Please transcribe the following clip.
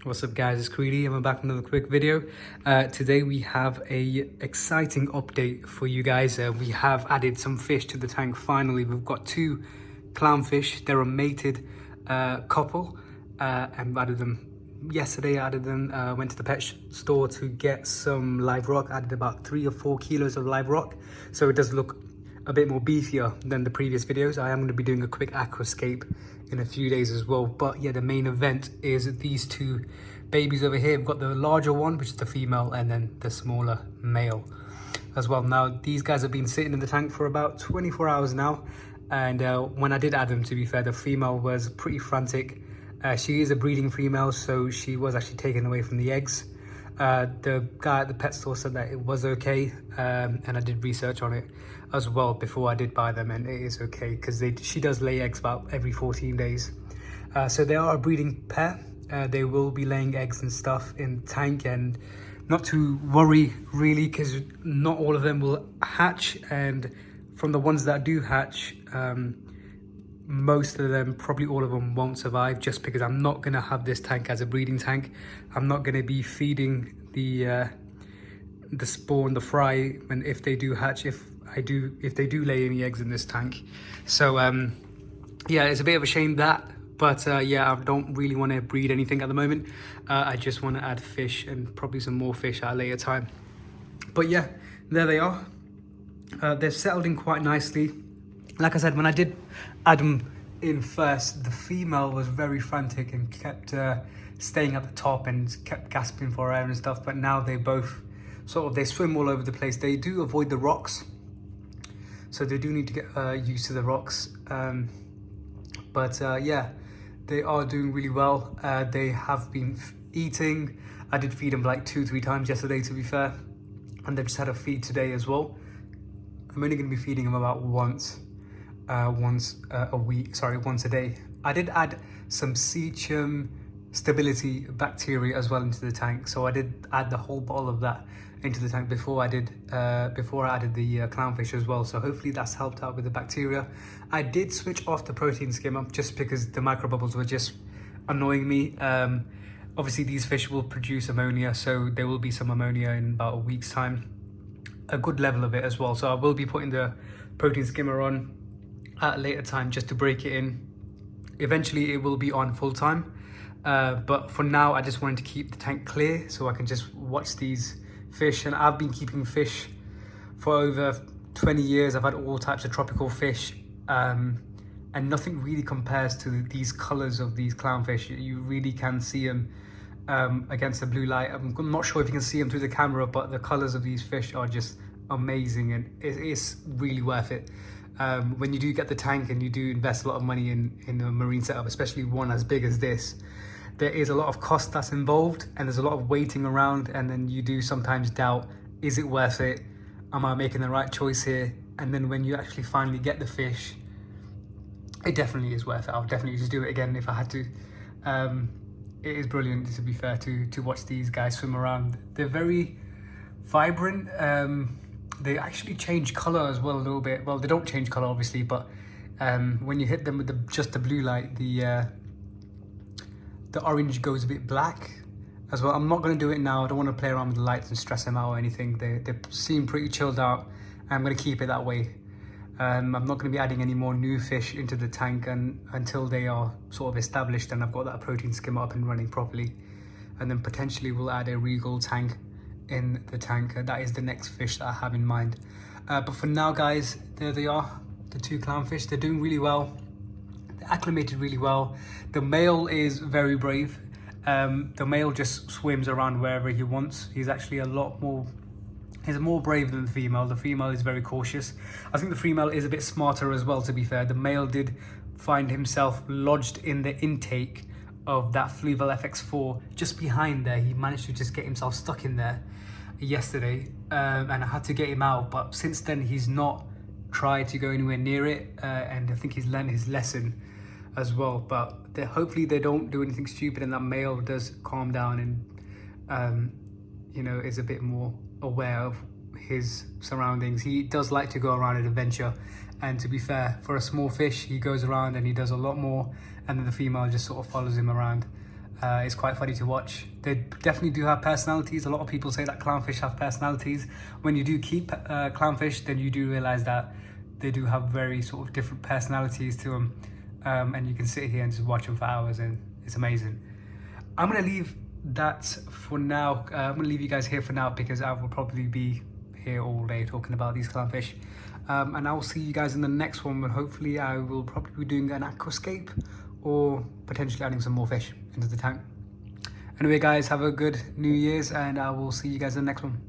What's up guys, it's Creedy and we're back with another quick video. Today we have a exciting update for you guys. We have added some fish to the tank finally. We've got two clownfish. They're a mated couple and we added them yesterday. Went to the pet store to get some live rock. Added about 3 or 4 kilos of live rock, so it does look a bit more beefier than the previous videos. I am going to be doing a quick aquascape in a few days as well, but yeah, the main event is these two babies over here. We've got the larger one, which is the female, and then the smaller male as well. Now these guys have been sitting in the tank for about 24 hours now, and when I did add them, to be fair, the female was pretty frantic. She is a breeding female, so she was actually taken away from the eggs. The guy at the pet store said that it was okay, and I did research on it as well before I did buy them, and it is okay because she does lay eggs about every 14 days. So they are a breeding pair. They will be laying eggs and stuff in the tank, and not to worry really, because not all of them will hatch, and from the ones that do hatch, most of them, probably all of them, won't survive, just because I'm not going to have this tank as a breeding tank. I'm not going to be feeding the spawn, the fry, when if they do hatch, if they do lay any eggs in this tank. So yeah, it's a bit of a shame that, but yeah, I don't really want to breed anything at the moment. I just want to add fish, and probably some more fish at a later time. But yeah, there they are. They've settled in quite nicely. Like I said, when I did add them in first, the female was very frantic and kept staying at the top and kept gasping for air and stuff. But now they both they swim all over the place. They do avoid the rocks, so they do need to get used to the rocks. But yeah, they are doing really well. They have been eating. I did feed them like 2-3 times yesterday, to be fair, and they've just had a feed today as well. I'm only going to be feeding them about once a week, once a day. I did add some cesium stability bacteria as well into the tank, so I did add the whole bottle of that into the tank before I added the clownfish as well. So hopefully that's helped out with the bacteria. I did switch off the protein skimmer just because the microbubbles were just annoying me. Obviously these fish will produce ammonia, so there will be some ammonia in about a week's time, a good level of it as well. So I will be putting the protein skimmer on at a later time just to break it in. Eventually it will be on full time, but for now I just wanted to keep the tank clear so I can just watch these fish. And I've been keeping fish for over 20 years. I've had all types of tropical fish, and nothing really compares to these colors of these clownfish. You really can see them against the blue light. I'm not sure if you can see them through the camera, but the colors of these fish are just amazing, and it's really worth it. When you do get the tank and you do invest a lot of money in a marine setup, especially one as big as this, there is a lot of cost that's involved, and there's a lot of waiting around, and then you do sometimes doubt, is it worth it? Am I making the right choice here? And then when you actually finally get the fish, it definitely is worth it. I'll definitely just do it again if I had to. It is brilliant, to be fair, to watch these guys swim around. They're very vibrant. They actually change color as well a little bit. Well, they don't change color obviously, but when you hit them with just the blue light, the orange goes a bit black as well. I'm not going to do it now. I don't want to play around with the lights and stress them out or anything. They seem pretty chilled out. I'm going to keep it that way. I'm not going to be adding any more new fish into the tank until they are sort of established and I've got that protein skimmer up and running properly. And then potentially we'll add a regal tank in the tank. That is the next fish that I have in mind. But for now, guys, there they are, the two clownfish. They're doing really well. They're acclimated really well. The male is very brave. The male just swims around wherever he wants. He's actually he's more brave than the female. The female is very cautious. I think the female is a bit smarter as well, to be fair. The male did find himself lodged in the intake of that Fluval FX4 just behind there. He managed to just get himself stuck in there yesterday, and I had to get him out, but since then he's not tried to go anywhere near it, and I think he's learned his lesson as well. But hopefully they don't do anything stupid and that male does calm down and you know, is a bit more aware of his surroundings. He does like to go around and adventure, and to be fair, for a small fish, he goes around and he does a lot more, and then the female just sort of follows him around. It's quite funny to watch. They definitely do have personalities. A lot of people say that clownfish have personalities. When you do keep clownfish, then you do realize that they do have very sort of different personalities to them. And you can sit here and just watch them for hours, and it's amazing. I'm gonna leave that for now. I'm gonna leave you guys here for now because I will probably be here all day talking about these clownfish. And I will see you guys in the next one, but hopefully I will probably be doing an aquascape or potentially adding some more fish into the tank. Anyway guys, have a good New Year's, and I will see you guys in the next one.